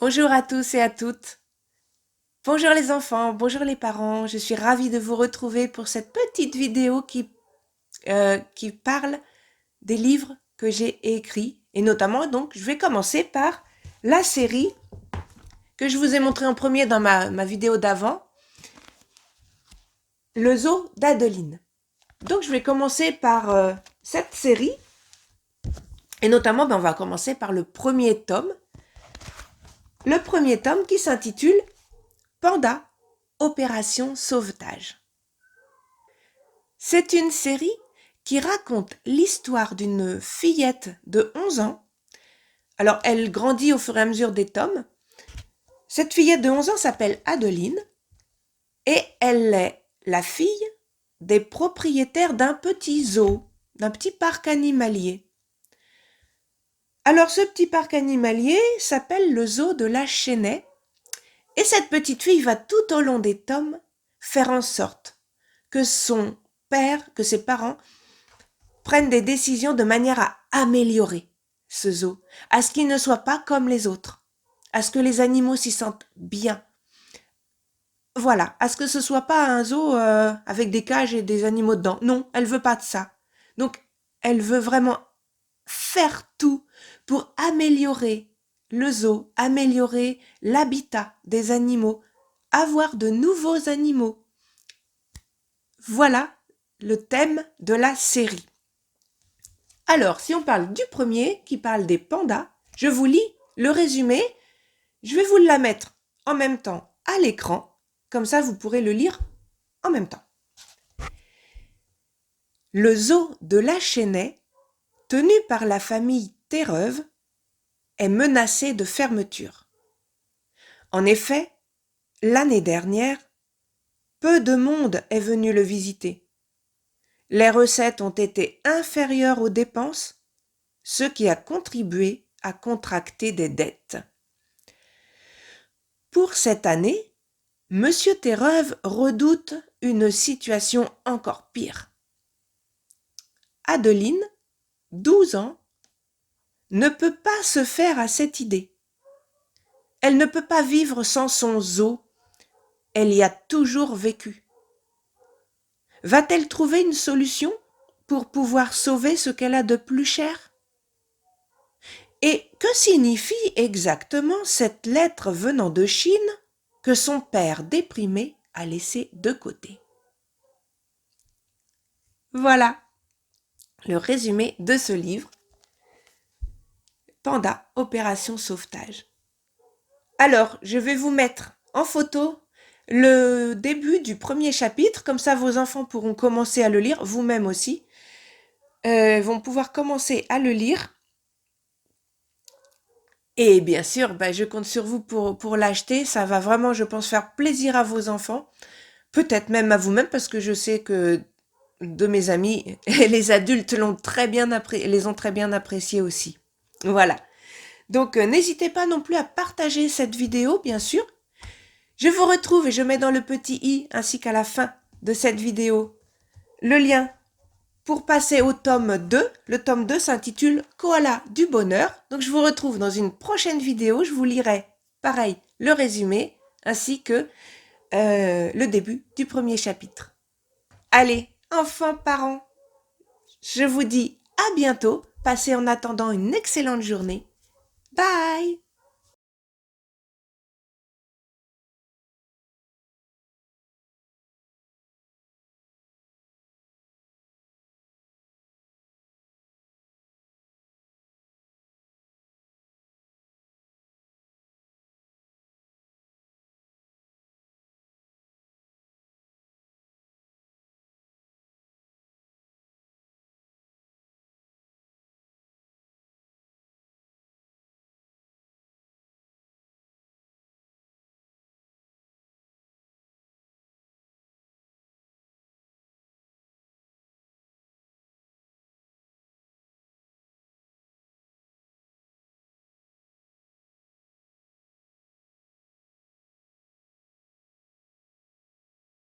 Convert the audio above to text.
Bonjour à tous et à toutes. Bonjour les enfants, bonjour les parents. Je suis ravie de vous retrouver pour cette petite vidéo qui parle des livres que j'ai écrits. Et notamment, donc, je vais commencer par la série que je vous ai montrée en premier dans ma vidéo d'avant, Le zoo d'Adeline. Donc, je vais commencer par cette série. Et notamment, on va commencer par le premier tome. Le premier tome qui s'intitule Panda, Opération Sauvetage. C'est une série qui raconte l'histoire d'une fillette de 11 ans. Alors, elle grandit au fur et à mesure des tomes. Cette fillette de 11 ans s'appelle Adeline et elle est la fille des propriétaires d'un petit zoo, d'un petit parc animalier. Alors, ce petit parc animalier s'appelle le zoo de la Chênaie et cette petite fille va tout au long des tomes faire en sorte que que ses parents prennent des décisions de manière à améliorer ce zoo, à ce qu'il ne soit pas comme les autres, à ce que les animaux s'y sentent bien. Voilà, à ce que ce soit pas un zoo avec des cages et des animaux dedans. Non, elle veut pas de ça. Donc, elle veut vraiment faire tout pour améliorer le zoo, améliorer l'habitat des animaux, avoir de nouveaux animaux. Voilà le thème de la série. Alors, si on parle du premier, qui parle des pandas, je vous lis le résumé. Je vais vous la mettre en même temps à l'écran. Comme ça, vous pourrez le lire en même temps. Le zoo de la Chênaie, tenu par la famille Terreuve, est menacé de fermeture. En effet, l'année dernière, peu de monde est venu le visiter. Les recettes ont été inférieures aux dépenses, ce qui a contribué à contracter des dettes. Pour cette année, Monsieur Terreuve redoute une situation encore pire. Adeline, 12 ans, ne peut pas se faire à cette idée. Elle ne peut pas vivre sans son zoo. Elle y a toujours vécu. Va-t-elle trouver une solution pour pouvoir sauver ce qu'elle a de plus cher? Et que signifie exactement cette lettre venant de Chine que son père déprimé a laissée de côté? Voilà le résumé de ce livre. Panda, Opération Sauvetage. Alors, je vais vous mettre en photo le début du premier chapitre, comme ça vos enfants pourront commencer à le lire, vous-même aussi, vont pouvoir commencer à le lire. Et bien sûr, je compte sur vous pour l'acheter, ça va vraiment, je pense, faire plaisir à vos enfants, peut-être même à vous-même, parce que je sais que de mes amis, les adultes les ont très bien appréciés aussi. Voilà. Donc, n'hésitez pas non plus à partager cette vidéo, bien sûr. Je vous retrouve et je mets dans le petit i ainsi qu'à la fin de cette vidéo le lien pour passer au tome 2. Le tome 2 s'intitule Koala du bonheur. Donc, je vous retrouve dans une prochaine vidéo. Je vous lirai, pareil, le résumé ainsi que le début du premier chapitre. Allez, enfants, parents, je vous dis à bientôt. Passez en attendant une excellente journée. Bye!